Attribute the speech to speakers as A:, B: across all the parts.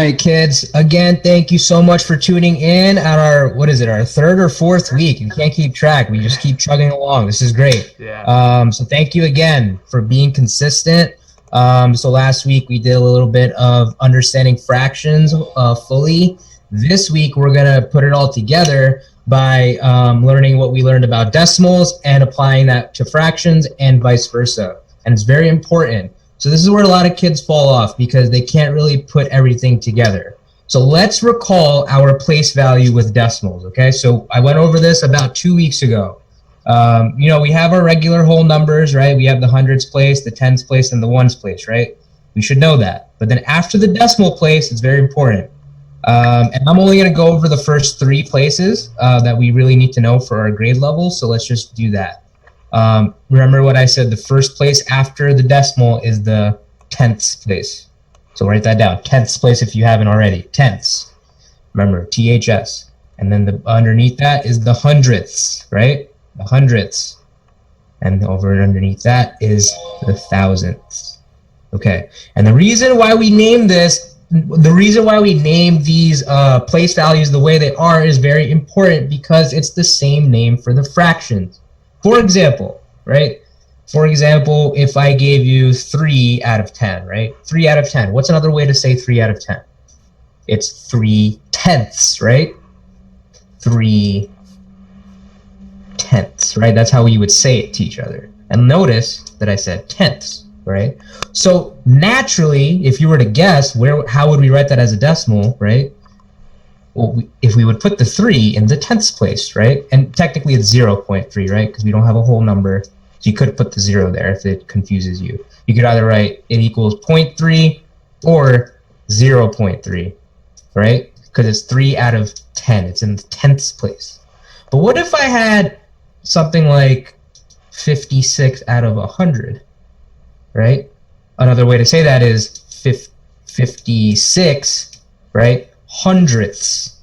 A: right, kids. Again, thank you so much for tuning in at our, what is it, our third or fourth week? We can't keep track. We just keep chugging along. This is great.
B: Yeah.
A: So thank you again for being consistent. So last week we did a little bit of understanding fractions fully. This week we're going to put it all together by learning what we learned about decimals and applying that to fractions and vice versa. And it's very important. So this is where a lot of kids fall off because they can't really put everything together. So let's recall our place value with decimals, okay? So I went over this about 2 weeks ago. We have our regular whole numbers, right? We have the hundreds place, the tens place, and the ones place, right? We should know that. But then after the decimal place, it's very important. And I'm only going to go over the first 3 places that we really need to know for our grade level. So let's just do that. Remember what I said, the first place after the decimal is the tenths place. So write that down, tenths place if you haven't already, tenths. Remember, THS. And then underneath that is the hundredths, right? The hundredths. And over and underneath that is the thousandths. Okay, and the reason why we name this, the reason why we name these place values the way they are is very important because it's the same name for the fractions. For example, right? For example, if I gave you 3 out of 10, right? 3 out of 10. What's another way to say 3 out of 10? It's 3 tenths, right? 3 tenths, right? That's how you would say it to each other. And notice that I said tenths, right? So naturally, if you were to guess, how would we write that as a decimal, right? Well, if we would put the 3 in the tenths place, right? And technically it's 0.3, right? Because we don't have a whole number. So you could put the 0 there if it confuses you. You could either write it equals 0.3 or 0.3, right? Because it's 3 out of 10. It's in the tenths place. But what if I had something like 56 out of 100, right? Another way to say that is 56, right? Hundredths,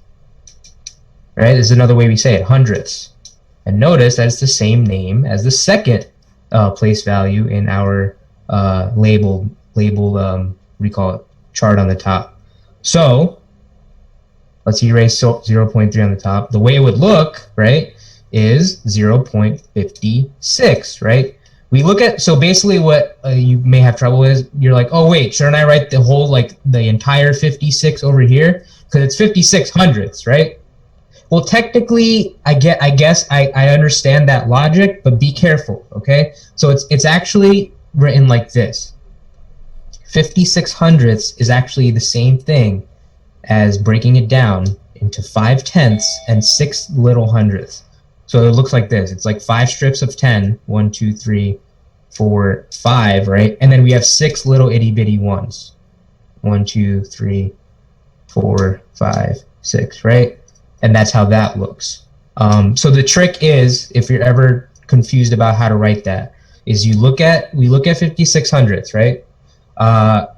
A: right? This is another way we say it, hundredths. And notice that it's the same name as the second place value in our label we call it, chart on the top. So let's erase 0.3 on the top. The way it would look, right, is 0.56, right? We look at, so basically what you may have trouble with, you're like, oh wait, shouldn't I write the whole, like the entire 56 over here? Because it's 56 hundredths, right? Well, technically, I guess I understand that logic, but be careful, okay? So it's actually written like this. 56 hundredths is actually the same thing as breaking it down into 5 tenths and 6 little hundredths. So it looks like this. It's like 5 strips of 10, 1, 2, 3, 4, 5, right? And then we have 6 little itty bitty ones. 1, 2, 3, 4, 5, 6, right? And that's how that looks. So the trick is, if you're ever confused about how to write that, is we look at 56 hundredths, right?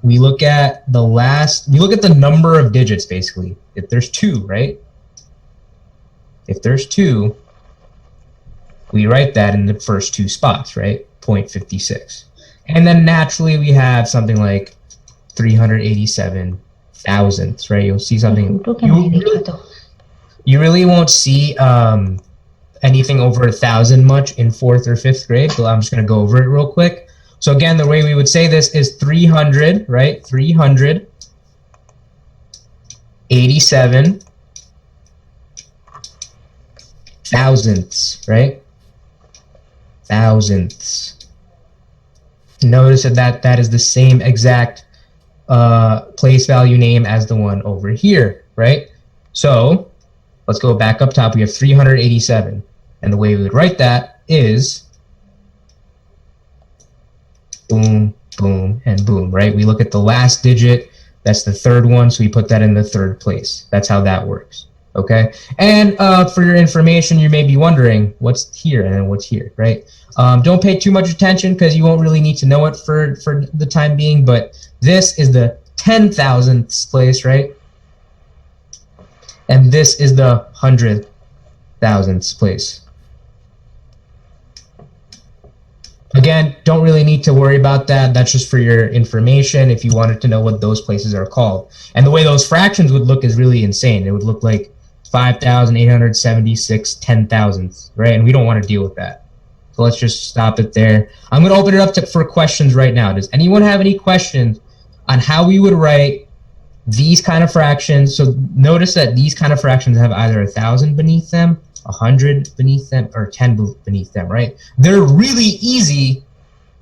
A: We look at the number of digits, basically. If there's 2, right? If there's 2, we write that in the first 2 spots, right? 0.56. And then naturally we have something like 387 thousandths, right? You'll see something. You really won't see anything over 1,000 much in 4th or 5th grade, but I'm just going to go over it real quick. So again, the way we would say this is 300, right? 387 thousandths, right? Thousandths. Notice that is the same exact place value name as the one over here, right? So let's go back up top. We have 387. And the way we would write that is boom, boom, and boom, right? We look at the last digit. That's the 3rd one, so we put that in the 3rd place. That's how that works, okay? And for your information, you may be wondering what's here and then what's here, right? Don't pay too much attention because you won't really need to know it for the time being, but this is the 10,000ths place, right? And this is the 100,000ths place. Again, don't really need to worry about that. That's just for your information if you wanted to know what those places are called. And the way those fractions would look is really insane. It would look like 5,876 10,000ths, right? And we don't want to deal with that. So let's just stop it there. I'm going to open it up for questions right now. Does anyone have any questions on how we would write these kind of fractions? So notice that these kind of fractions have either 1,000 beneath them, 100 beneath them, or 10 beneath them, right? They're really easy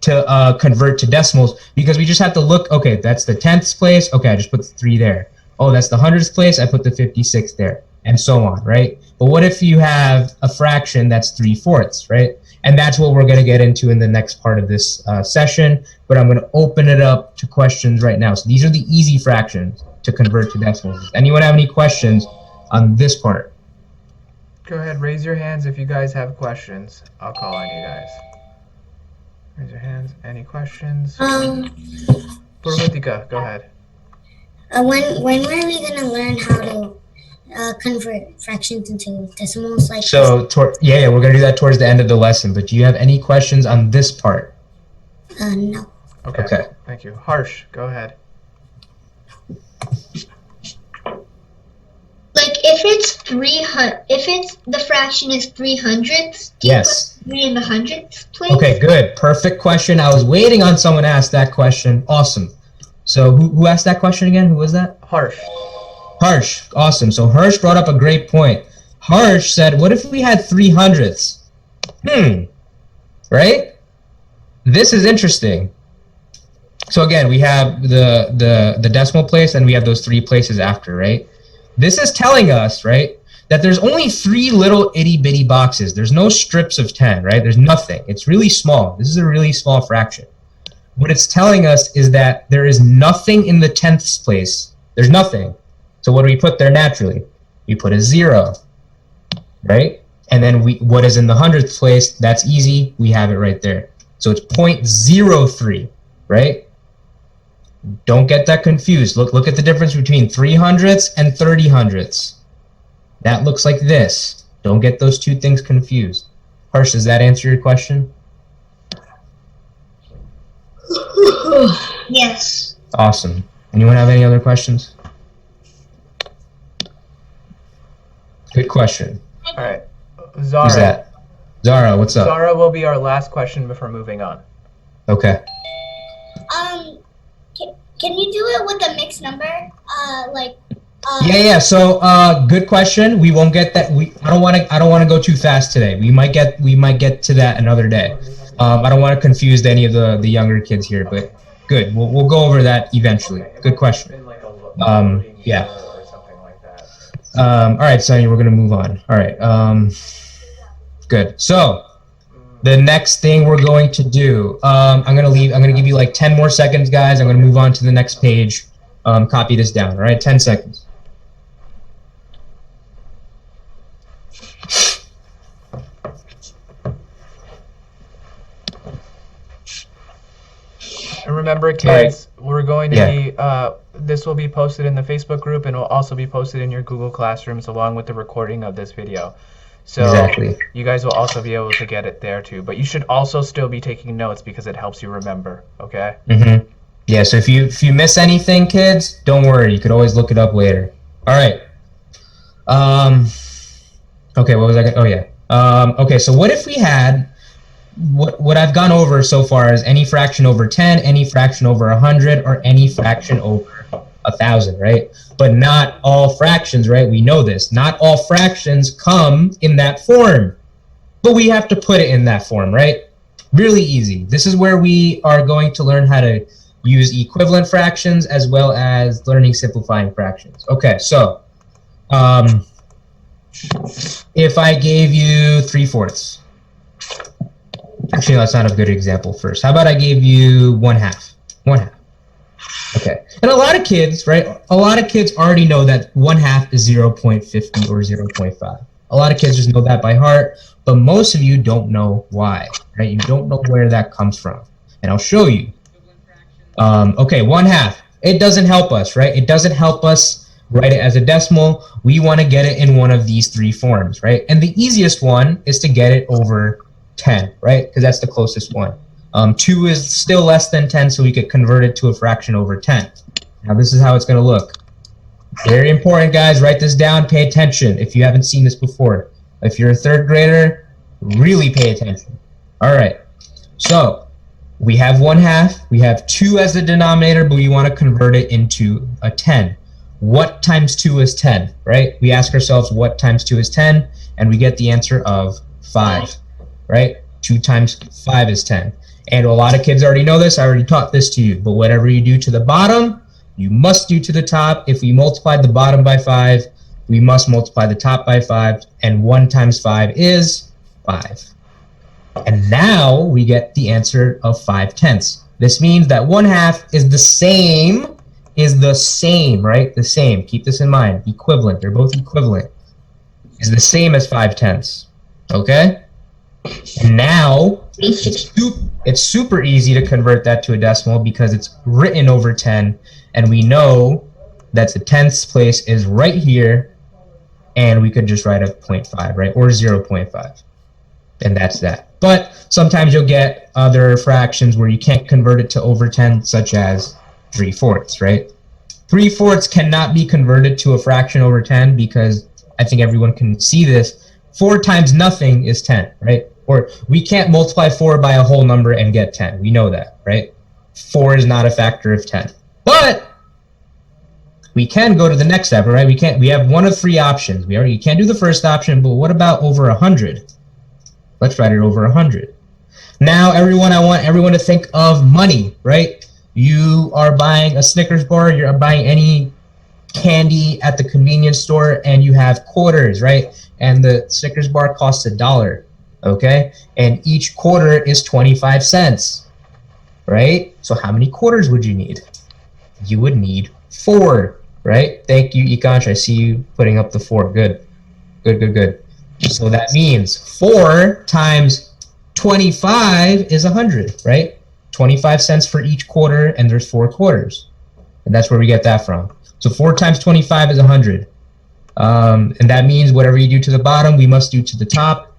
A: to convert to decimals because we just have to look, okay, that's the 10th place, okay, I just put the 3 there. Oh, that's the 100th place, I put the 56 there, and so on, right? But what if you have a fraction that's 3/4, right? And that's what we're gonna get into in the next part of this session, but I'm gonna open it up to questions right now. So these are the easy fractions to convert to decimals. Does anyone have any questions on this part?
B: Go ahead, raise your hands if you guys have questions. I'll call on you guys. Raise your hands. Any questions? Purvatika, go ahead.
C: When were we gonna learn how to convert fractions into decimals? Like
A: so, yeah, we're gonna do that towards the end of the lesson. But do you have any questions on this part?
C: No.
B: Okay. Thank you. Harsh, go ahead.
D: Like if it's 300, if it's the fraction is 300ths, do you
A: Yes.
D: put 3 in the 100th place?
A: Okay, good. Perfect question. I was waiting on someone to ask that question. Awesome. So who asked that question again? Who was that?
B: Harsh.
A: Harsh. Awesome. So Harsh brought up a great point. Harsh said, what if we had 300ths? Right? This is interesting. So again, we have the decimal place and we have those 3 places after, right? This is telling us, right, that there's only 3 little itty bitty boxes. There's no strips of 10, right? There's nothing. It's really small. This is a really small fraction. What it's telling us is that there is nothing in the 10th place. There's nothing. So what do we put there naturally? We put a 0, right? And then what is in the 100th place? That's easy. We have it right there. So it's 0.03, right? Don't get that confused. Look at the difference between 300ths and 3000ths. That looks like this. Don't get those two things confused. Harsh, does that answer your question?
D: Yes.
A: Awesome. Anyone have any other questions? Good question.
B: All right. Zara.
A: Who's that? Zara, what's up?
B: Zara will be our last question before moving on.
A: Okay.
C: Can you do it with a mixed number?
A: Yeah. So, good question. We won't get that. I don't want to go too fast today. We might get to that another day. I don't want to confuse any of the younger kids here, but good. We'll go over that eventually. Good question. Yeah. All right, Sonny, we're gonna move on. All right. Good. So, the next thing we're going to do, I'm gonna give you like 10 more seconds, guys. I'm gonna move on to the next page. Copy this down. All right, 10 seconds.
B: And remember, kids, we're going to be, this will be posted in the Facebook group and will also be posted in your Google Classrooms along with the recording of this video. So
A: Exactly.
B: you guys will also be able to get it there too. But you should also still be taking notes because it helps you remember, okay?
A: Mm-hmm. Yeah, so if you miss anything, kids, don't worry. You could always look it up later. All right. Okay, what was I gonna, oh yeah. Okay, so what if we had, what I've gone over so far is any fraction over 10, any fraction over 100, or any fraction over 1,000, right? But not all fractions, right? We know this. Not all fractions come in that form, but we have to put it in that form, right? Really easy. This is where we are going to learn how to use equivalent fractions as well as learning simplifying fractions. Okay, so if I gave you 3/4, actually that's not a good example first. How about I gave you 1/2? 1/2. Okay, and a lot of kids, right? A lot of kids already know that 1/2 is 0.50 or 0.5. A lot of kids just know that by heart, but most of you don't know why, right? You don't know where that comes from, and I'll show you. Okay, 1/2. It doesn't help us, right? It doesn't help us write it as a decimal. We want to get it in one of these 3 forms, right? And the easiest one is to get it over 10, right? Because that's the closest one. 2 is still less than 10, so we could convert it to a fraction over 10. Now this is how it's going to look. Very important, guys. Write this down. Pay attention if you haven't seen this before. If you're a 3rd grader, really pay attention. All right. So we have 1/2. We have 2 as the denominator, but we want to convert it into a 10. What times 2 is 10, right? We ask ourselves what times 2 is 10, and we get the answer of 5, right? 2 times 5 is 10. And a lot of kids already know this. I already taught this to you. But whatever you do to the bottom, you must do to the top. If we multiplied the bottom by 5, we must multiply the top by 5. And 1 times 5 is 5. And now we get the answer of 5/10. This means that 1/2 is the same, right? The same. Keep this in mind. Equivalent. They're both equivalent. Is the same as 5/10. Okay? And now it's super easy to convert that to a decimal because it's written over 10, and we know that the 10ths place is right here, and we could just write a 0.5, right? Or 0.5. And that's that. But sometimes you'll get other fractions where you can't convert it to over 10, such as 3/4, right? 3/4 cannot be converted to a fraction over 10 because I think everyone can see this. 4 times nothing is 10, right? Or we can't multiply 4 by a whole number and get 10. We know that, right? 4 is not a factor of 10. But we can go to the next step, right? We have one of 3 options. You can't do the first option, but what about over 100? Let's write it over 100. Now, I want everyone to think of money, right? You are buying a Snickers bar, you're buying any candy at the convenience store, and you have quarters, right? And the Snickers bar costs $1, okay? And each quarter is 25 cents, right? So how many quarters would you need? You would need 4, right? Thank you, Ikansh. I see you putting up the 4. Good. So that means 4 times 25 is 100, right? 25 cents for each quarter, and there's 4 quarters. And that's where we get that from. So 4 times 25 is 100. And that means whatever you do to the bottom, we must do to the top.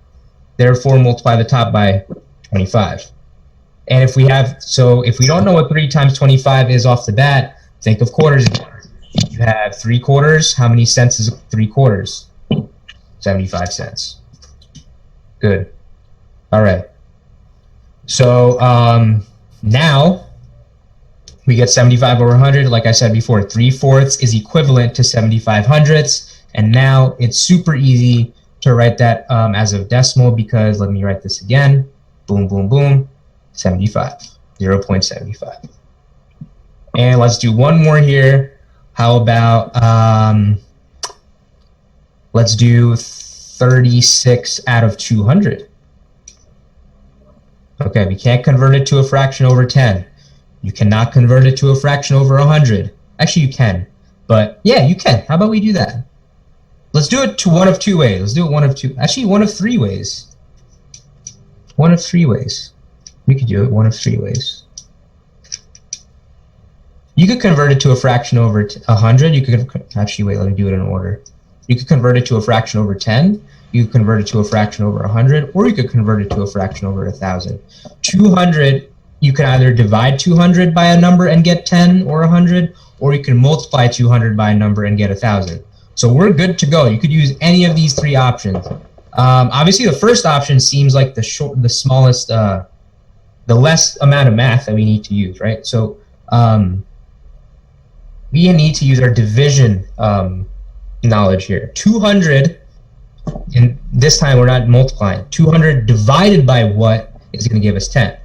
A: Therefore, multiply the top by 25. And if we don't know what 3 times 25 is off the bat, think of quarters. You have 3 quarters. How many cents is 3 quarters? 75 cents. Good. All right. So now we get 75 over 100. Like I said before, 3/4 is equivalent to 75 hundredths. And now it's super easy to write that as a decimal because let me write this again. Boom, boom, boom. 75. 0.75. And let's do one more here. How about let's do 36 out of 200. Okay, we can't convert it to a fraction over 10. You cannot convert it to a fraction over 100. Actually, you can. But yeah, you can. How about we do that? Let's do it to one of 2 ways. Let's do it one of 2. Actually, one of 3 ways. One of 3 ways. We could do it one of 3 ways. You could convert it to a fraction over 100. You could actually wait. Let me do it in order. You could convert it to a fraction over 10. You could convert it to a fraction over 100, or you could convert it to a fraction over 1,000. 200, you can either divide 200 by a number and get 10 or 100, or you can multiply 200 by a number and get 1,000. So we're good to go. You could use any of these 3 options. Obviously, the first option seems like the smallest, the less amount of math that we need to use, right? So we need to use our division knowledge here. 200, and this time we're not multiplying. 200 divided by what is going to give us 10?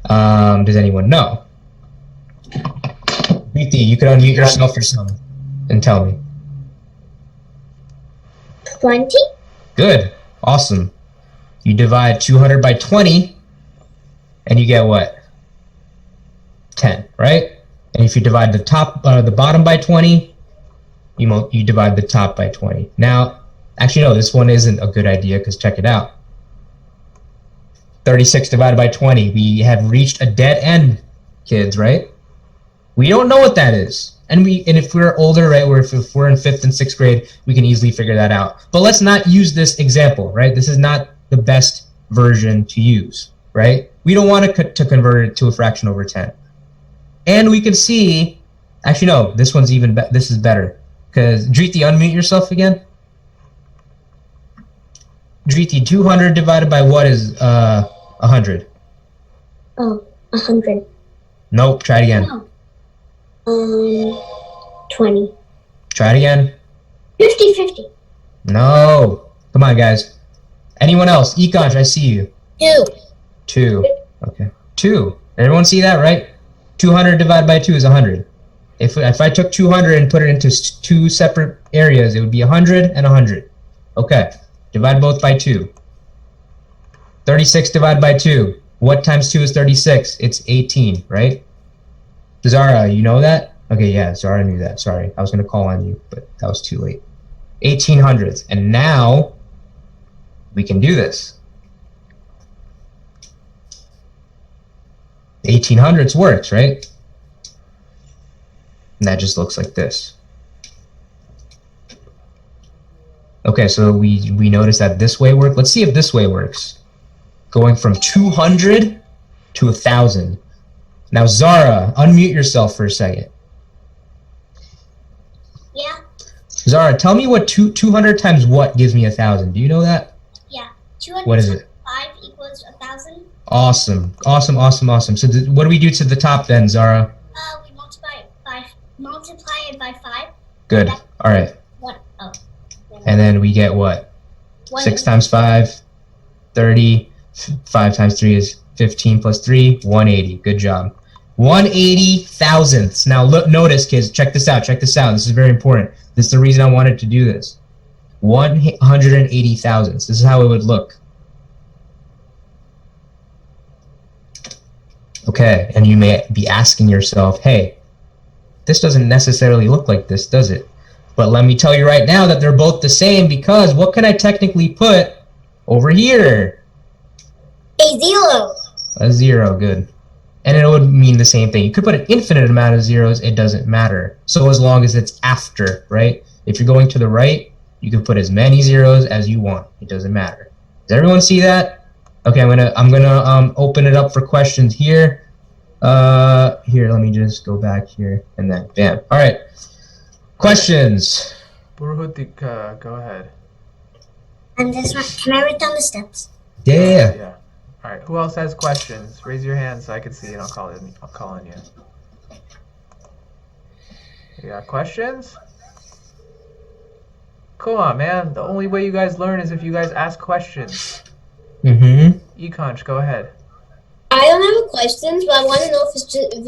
A: Does anyone know? Preeti, you could unmute yourself or something and tell me.
C: 20.
A: Good. Awesome. You divide 200 by 20, and you get what? 10, right? And if you divide the bottom by 20, you divide the top by 20. Now, actually, no, this one isn't a good idea because check it out. 36 divided by 20. We have reached a dead end, kids, right? We don't know what that is. And if we're older, right, or if we're in 5th and 6th grade, we can easily figure that out. But let's not use this example, right? This is not the best version to use, right? We don't want to convert it to a fraction over 10. And we can see, actually no, this one's even this is better. Because, Driti, unmute yourself again. Driti, 200 divided by what is 100?
C: Oh, 100.
A: Nope, try it again.
C: Oh. 20.
A: Try it again.
C: 50-50.
A: No. Come on, guys. Anyone else? Ekonch, I see you.
C: 2.
A: 2. Okay. 2. Everyone see that, right? 200 divided by 2 is 100. If I took 200 and put it into 2 separate areas, it would be 100 and 100. Okay. Divide both by 2. 36 divided by 2. What times 2 is 36? It's 18, right? Zara, you know that? Okay, yeah, Zara knew that. Sorry, I was going to call on you, but that was too late. 1800s. And now we can do this. 1800s works, right? And that just looks like this. Okay, so we noticed that this way worked. Let's see if this way works. Going from 200 to 1,000. Now, Zara, unmute yourself for a second.
C: Yeah.
A: Zara, tell me what 200 times what gives me 1,000. Do you know that?
C: Yeah. 200
A: What is it?
C: 5 equals 1,000.
A: Awesome. Awesome, awesome, awesome. So what do we do to the top then, Zara?
C: We multiply it by 5.
A: Good. All right.
C: What? Oh.
A: And then we get what? 6 times 5, 30. 5 times 3 is 15 plus 3, 180. Good job. 180 thousandths. Now look, notice, kids, check this out. Check this out. This is very important. This is the reason I wanted to do this. 180 thousandths. This is how it would look. Okay, and you may be asking yourself, hey, this doesn't necessarily look like this, does it? But let me tell you right now that they're both the same, because what can I technically put over here?
C: A 0.
A: A 0, good. And it would mean the same thing. You could put an infinite amount of zeros, it doesn't matter. So as long as it's after, right? If you're going to the right, you can put as many zeros as you want. It doesn't matter. Does everyone see that? Okay, I'm gonna open it up for questions here. Here, let me just go back here and then bam. All right. Questions.
B: Burhutik, go ahead.
C: And this one, can I write down the steps?
A: Yeah.
B: Yeah. All right. Who else has questions? Raise your hand so I can see, and I'll call on you. You got questions? Come on, man. The only way you guys learn is if you guys ask questions. Ekonch, go ahead.
E: I don't have questions, but I want to know if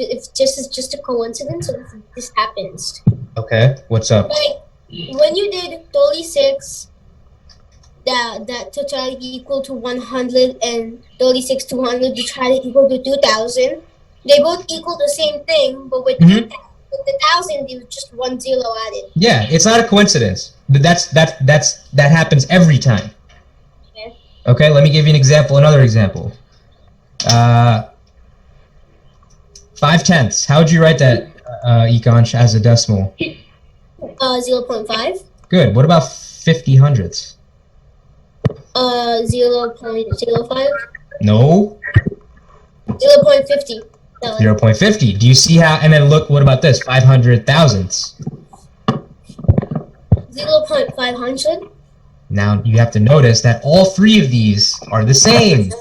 E: it's just a coincidence or if this happens.
A: Okay. What's up?
E: Like when you did 36, that to try to equal to 100 and 36 to 100 to try to equal to 2,000, they both equal the same thing, but with the 1,000, there's just 1 0 added.
A: Yeah, it's not a coincidence. That happens every time.
E: Okay.
A: Okay, let me give you an example. Another example. 5/10. How would you write that, Ekonch, as a decimal?
E: 0.5.
A: Good. What about 50 hundredths?
E: 0.05.
A: No.
E: 0.50.
A: 0.50. Do you see how? And then look. What about this? 500 thousandths.
E: 0.500.
A: Now you have to notice that all three of these are the same.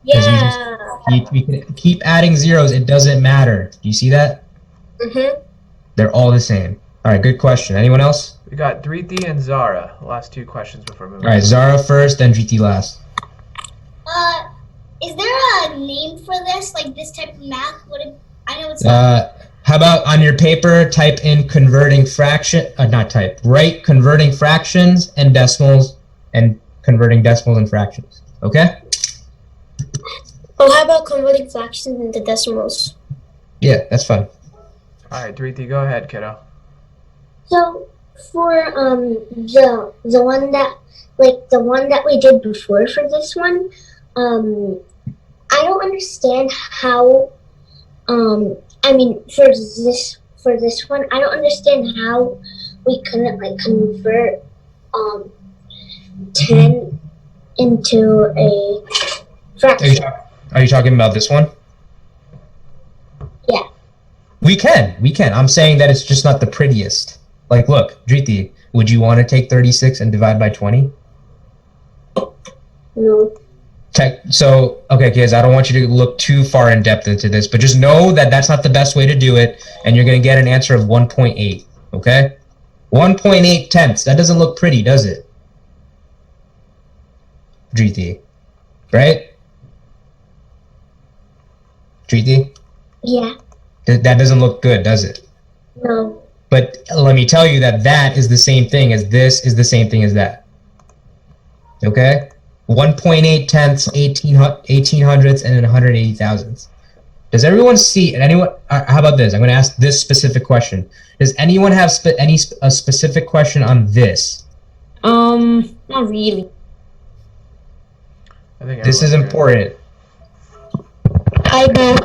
E: Yeah.
A: You can keep adding zeros. It doesn't matter. Do you see that? They're all the same. All right. Good question. Anyone else?
B: We got Driti and Zara. The last 2 questions before moving.
A: All right. Zara first, then GT last.
C: Is there a name for this? Like this type of math? I know it's not.
A: How about on your paper, type in converting fraction, write converting fractions and decimals and converting decimals and fractions. Okay?
E: Oh, how about converting fractions into decimals?
A: Yeah, that's fine.
B: All right, Driti, go ahead, kiddo.
C: So for the one that we did before for this one, I don't understand how I mean for this one I don't understand how we couldn't like convert 10 into a fraction.
A: Are you talking about this one?
C: Yeah.
A: We can. I'm saying that it's just not the prettiest. Like, look, Driti, would you want to take 36 and divide by 20?
C: No.
A: So, okay, kids, I don't want you to look too far in depth into this, but just know that that's not the best way to do it, and you're going to get an answer of 1.8, okay? 1.8 tenths. That doesn't look pretty, does it? Driti, right? Driti?
C: Yeah.
A: That doesn't look good, does it?
C: No.
A: But let me tell you that that is the same thing as this is the same thing as that. Okay? 1.8 tenths, 18 hundredths, and then 180 thousandths. Does everyone see? Anyone? How about this? I'm going to ask this specific question. Does anyone have a specific question on this?
E: Not really.
B: I think
A: This is important.
C: I do.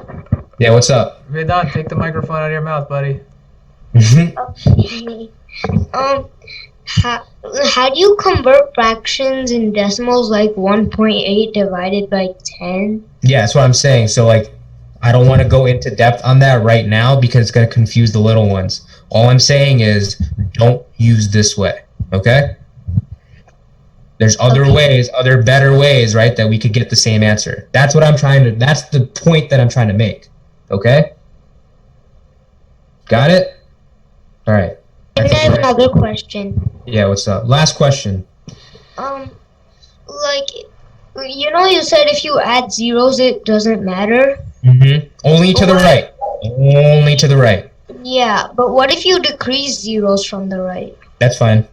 A: Yeah, what's up?
B: Vedan, take the microphone out of your mouth, buddy.
C: How do you convert fractions in decimals like 1.8 divided by 10?
A: Yeah, that's what I'm saying. So, like, I don't want to go into depth on that right now because it's going to confuse the little ones. All I'm saying is don't use this way, okay? There's other ways, other better ways, right, that we could get the same answer. That's what I'm trying to, that's the point that I'm trying to make, okay? Got it? All right.
C: And I have another question.
A: Yeah, what's up? Last question.
C: Like, you know, you said if you add zeros, it doesn't matter.
A: Only to the right. Only to the right.
C: Yeah, but what if you decrease zeros from the right?
A: That's fine.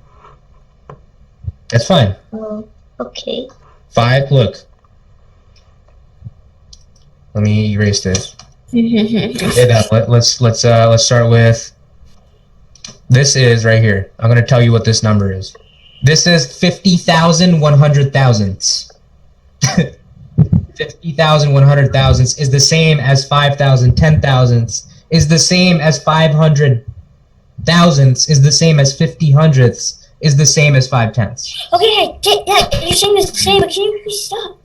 A: That's fine.
C: Oh, okay.
A: 5, look. Let me erase this. Let's start with, this is right here. I'm going to tell you what this number is. This is 50,000 100 thousandths. 50,000 100 thousandths is the same as 5,000 10 thousandths, is the same as 500 thousandths, is the same as 50 hundredths, is the same as 5 tenths.
E: Okay, you're saying the same, but can you please stop?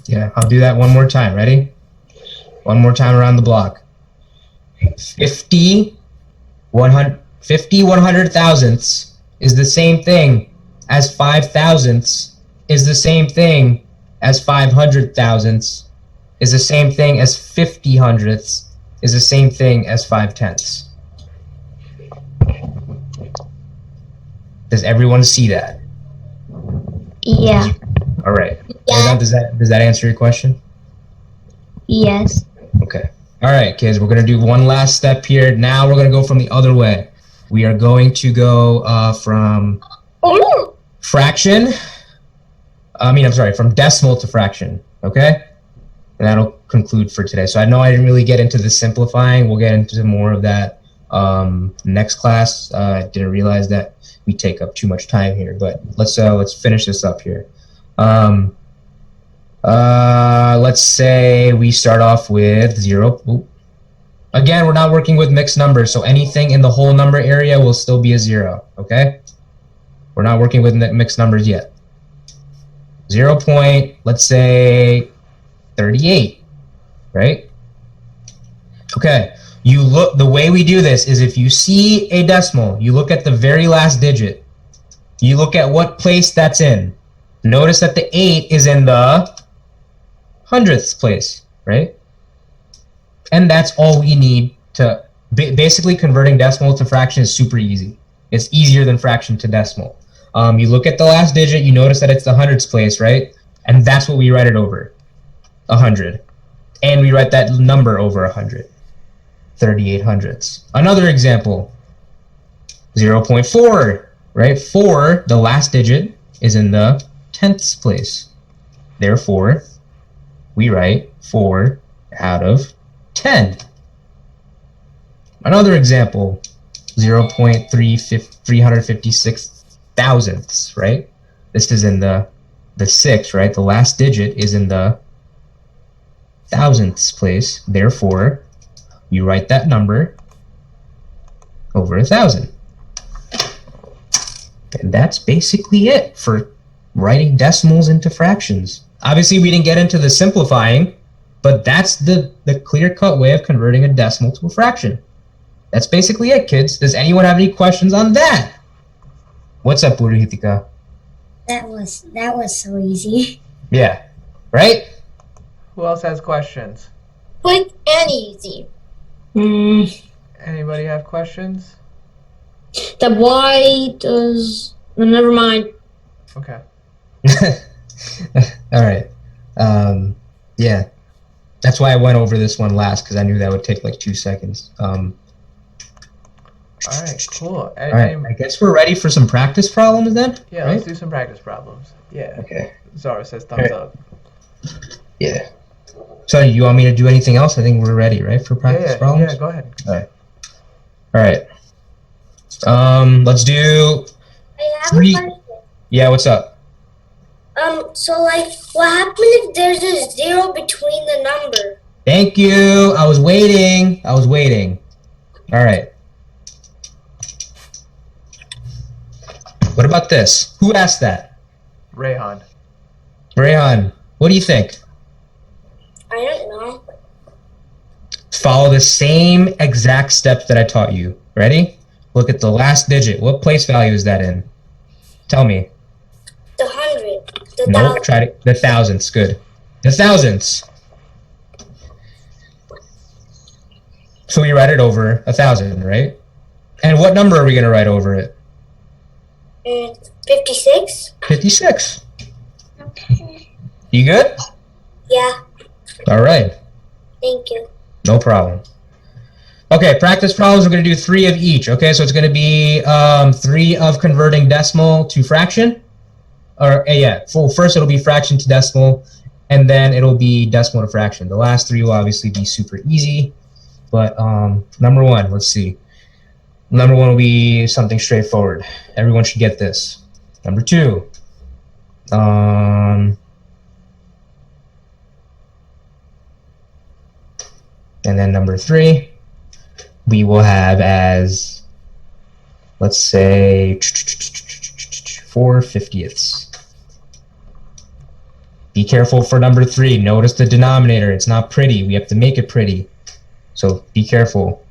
A: Yeah, I'll do that one more time. Ready? One more time around the block. 50 100 thousandths is the same thing as 5 thousandths, is the same thing as 500 thousandths, is the same thing as 50 hundredths, is the same thing as 5 tenths. Does everyone see that?
C: Yeah.
A: All right.
C: Yeah.
A: Does that answer your question?
C: Yes.
A: Okay. All right, kids, we're going to do one last step here. Now we're going to go from the other way. We are going to go from fraction. From decimal to fraction. Okay? And that'll conclude for today. So I know I didn't really get into the simplifying. We'll get into more of that next class. I didn't realize that we take up too much time here, but let's finish this up here. Let's say we start off with 0. Ooh. Again, we're not working with mixed numbers, so anything in the whole number area will still be a 0, okay? We're not working with mixed numbers yet. 0 point, let's say 38, right? Okay, you look, the way we do this is if you see a decimal, you look at the very last digit. You look at what place that's in. Notice that the 8 is in the hundredths place, right? And that's all we need to, basically converting decimal to fraction is super easy. It's easier than fraction to decimal. You look at the last digit, you notice that it's the hundredths place, right? And that's what we write it over, 100. And we write that number over 100, 38 hundredths. Another example, 0.4, right? 4, the last digit, is in the tenths place. Therefore, we write 4 out of 10. Another example, 0.356 thousandths, right? This is in the 6, right? The last digit is in the thousandths place. Therefore, you write that number over 1,000. And that's basically it for writing decimals into fractions. Obviously, we didn't get into the simplifying, But that's the clear-cut way of converting a decimal to a fraction. That's basically it, kids. Does anyone have any questions on that? What's up, Purihitika?
C: That was so easy.
A: Yeah, right?
B: Who else has questions?
E: Quick and easy.
B: Anybody have questions?
E: The why does... Never mind.
B: Okay.
A: All right. Yeah. That's why I went over this one last, because I knew that would take like 2 seconds.
B: All right, cool.
A: All right. I guess we're ready for some practice problems then?
B: Yeah,
A: right?
B: let's do some practice problems. Yeah.
A: Okay.
B: Zara says thumbs
A: All right.
B: up.
A: Yeah. So you want me to do anything else? I think we're ready, right, for practice problems?
B: Yeah, go ahead.
A: All right. Let's do
C: I have
A: three.
C: a question.
A: Yeah, what's up?
C: So like, what happens if there's a 0 between the number?
A: Thank you. I was waiting. All right. What about this? Who asked that?
B: Rayhan.
A: Rayhan, what do you think?
C: I don't know.
A: Follow the same exact steps that I taught you. Ready? Look at the last digit. What place value is that in? Tell me.
C: The 100. The
A: No,
C: 1,000.
A: try to, the thousandths. Good. The thousandths. So we write it over 1,000, right? And what number are we going to write over it?
C: 56?
A: 56. You good?
C: Yeah.
A: All right.
C: Thank you.
A: No problem. Okay, practice problems. We're going to do 3 of each. Okay, so it's going to be 3 of converting decimal to fraction. Or yeah, first it'll be fraction to decimal, and then it'll be decimal to fraction. The last 3 will obviously be super easy. But number 1, let's see. Number 1 will be something straightforward. Everyone should get this. Number 2. And then number 3, we will have as, let's say, 4/50ths. Be careful for number 3. Notice the denominator. It's not pretty. We have to make it pretty. So be careful.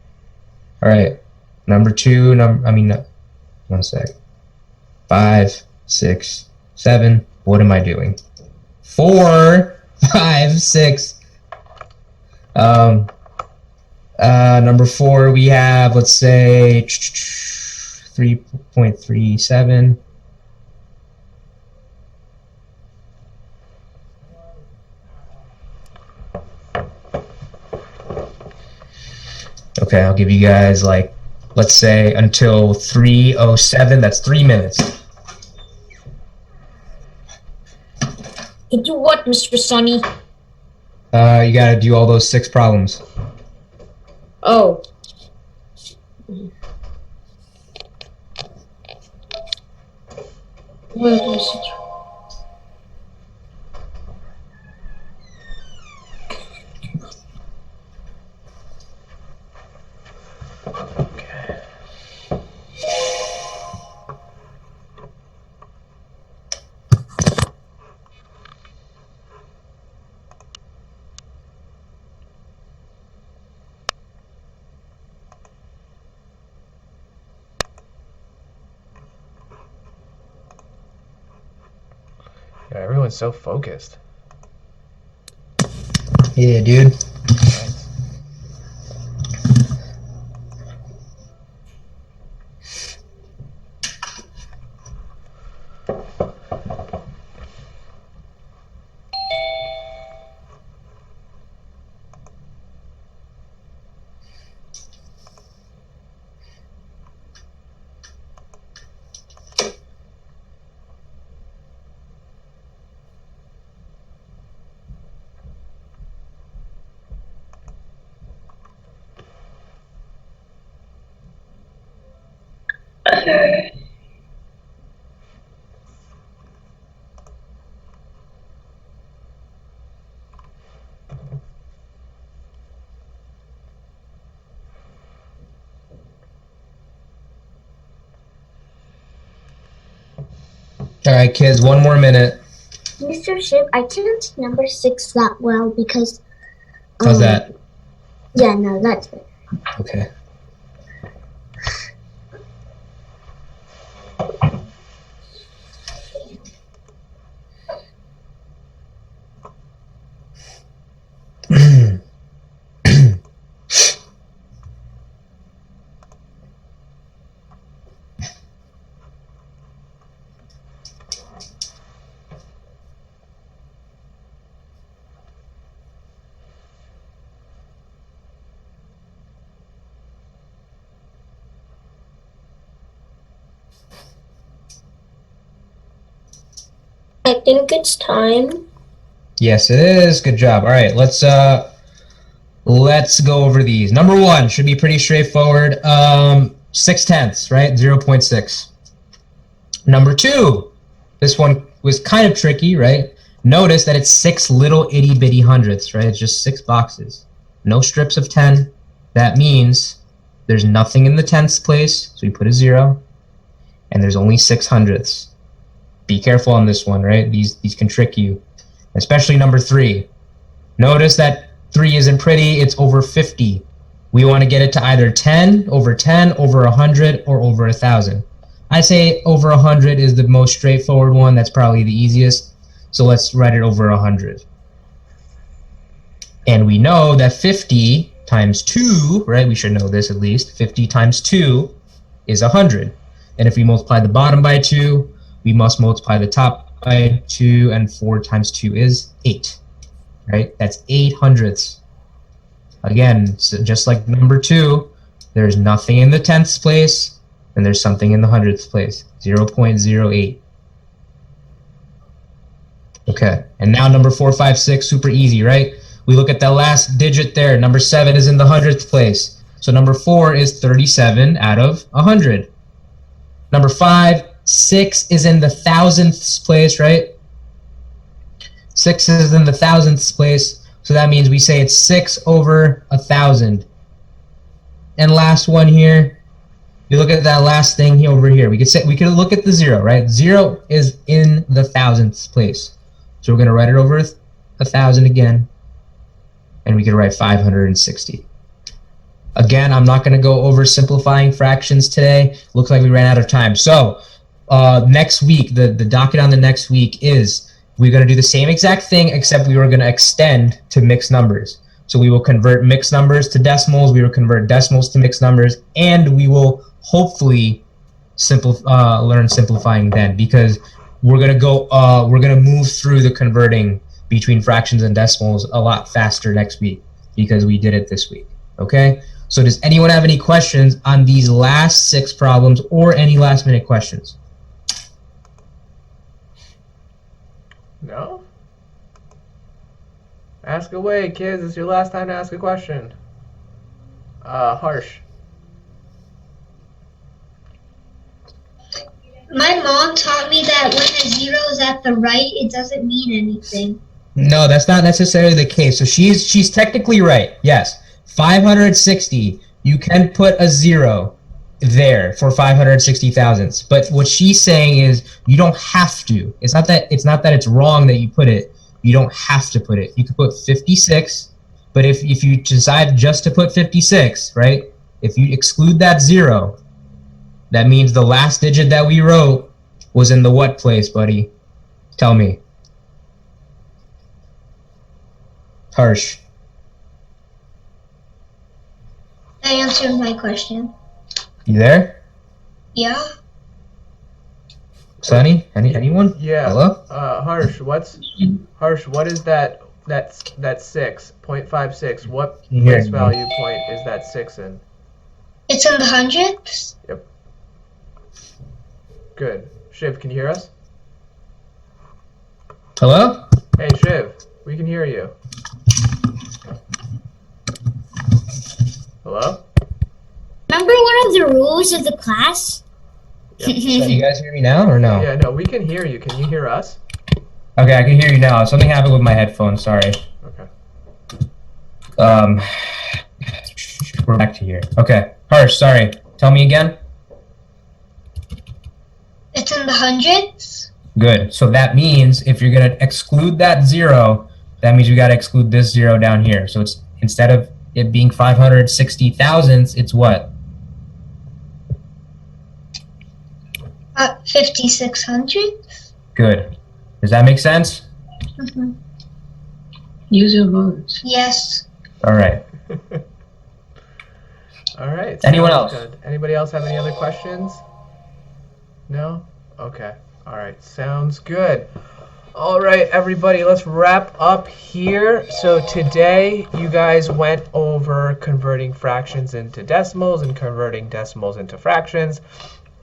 A: All right. Number 2, one sec. 5, 6, 7. What am I doing? 4, 5, 6. Number 4, we have, let's say, 3.37. Okay, I'll give you guys, like, let's say until 3:07. That's 3 minutes.
E: You do what, Mr. Sonny?
A: You gotta do all those 6 problems.
E: Oh. Where was it?
B: Yeah, everyone's so focused.
A: Yeah, dude.
B: Nice.
A: All right, kids, 1 more minute.
C: Mr. Ship, I can't see number 6 that well because
A: How's that?
C: Yeah, no, that's it.
A: Okay.
E: I think it's time.
A: Yes, it is. Good job. All right, let's go over these. Number one should be pretty straightforward. 6/10, right? 0.6. Number two, this one was kind of tricky, right? Notice that it's 6 little itty bitty hundredths, right? It's just 6 boxes. No strips of 10. That means there's nothing in the tenths place, so we put a 0. And there's only 6 hundredths. Be careful on this one, right? These can trick you. Especially number 3. Notice that 3 isn't pretty, it's over 50. We want to get it to either 10, over 100, or over 1,000. I say over 100 is the most straightforward one. That's probably the easiest. So let's write it over 100. And we know that 50 times 2, right? We should know this at least. 50 times 2 is 100. And if we multiply the bottom by 2, we must multiply the top by 2, and 4 times 2 is 8. Right? That's 8 hundredths. Again, so just like number 2, there's nothing in the tenths place, and there's something in the hundredths place. 0.08. Okay, and now number 4, 5, 6, super easy, right? We look at that last digit there. Number 7 is in the hundredths place. So number 4 is 37 out of 100. Number 5, 6 is in the thousandths place, right? 6 is in the thousandths place, so that means we say it's 6 over 1,000. And last one here, you look at that last thing here over here. We could look at the 0, right? 0 is in the thousandths place, so we're going to write it over 1,000 again, and we could write 560. Again, I'm not going to go over simplifying fractions today. Looks like we ran out of time. So next week, the docket on the next week is we're going to do the same exact thing, except we were going to extend to mixed numbers. So we will convert mixed numbers to decimals, we will convert decimals to mixed numbers, and we will hopefully learn simplifying then, because we're going to move through the converting between fractions and decimals a lot faster next week because we did it this week. Okay? So does anyone have any questions on these last 6 problems or any last minute questions?
B: No? Ask away, kids. It's your last time to ask a question. Harsh.
D: My mom taught me that when a 0 is at the right, it doesn't mean anything.
A: No, that's not necessarily the case. So she's technically right. Yes. 560, you can put a 0 there for 560 thousandths. But what she's saying is you don't have to. It's not that it's wrong that you put it. You don't have to put it. You could put 56, but if you decide just to put 56, right? If you exclude that 0, that means the last digit that we wrote was in the what place, buddy? Tell me. Harsh.
D: I answered my question.
A: You there?
D: Yeah?
A: Sonny? Anyone?
B: Yeah.
A: Hello?
B: Harsh, what is that 6.56? What place value point is that 6 in?
D: It's in the hundredths?
B: Yep. Good. Shiv, can you hear us?
A: Hello?
B: Hey, Shiv, we can hear you. Hello?
E: Remember one of the rules of the class?
A: So you guys hear me now or no?
B: Yeah, no, we can hear you. Can you hear us?
A: Okay, I can hear you now. Something happened with my headphones, sorry.
B: Okay.
A: We're back to here. Okay. Harsh, sorry. Tell me again.
D: It's in the hundredths?
A: Good. So that means if you're going to exclude that 0, that means you got to exclude this 0 down here. So it's Instead of it being 560 thousandths, it's what?
D: 5,600.
A: Good. Does that make sense?
D: Mm-hmm.
F: Use your words.
D: Yes.
A: All right.
B: All right.
A: Anyone
B: sounds
A: else?
B: Good. Anybody else have any other questions? No? Okay. All right. Sounds good. All right, everybody, let's wrap up here. So today, you guys went over converting fractions into decimals and converting decimals into fractions,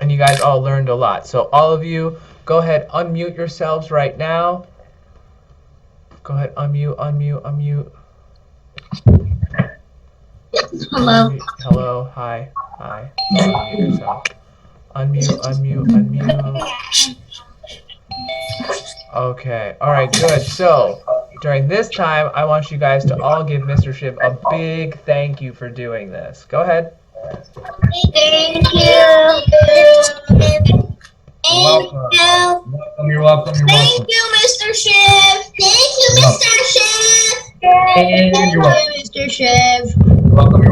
B: and you guys all learned a lot. So all of you, go ahead, unmute yourselves right now. Go ahead, unmute.
D: Hello.
B: Hello, hi. Unmute yourself. Unmute. Okay, all right, good. So during this time, I want you guys to all give Mr. Shiv a big thank you for doing this. Go ahead.
D: Thank you.
A: You're welcome.
E: Thank you, Mr. Shiv. Thank you, Mr. Shiv.
A: And you're welcome.
D: Mr. Shiv.
A: You're welcome.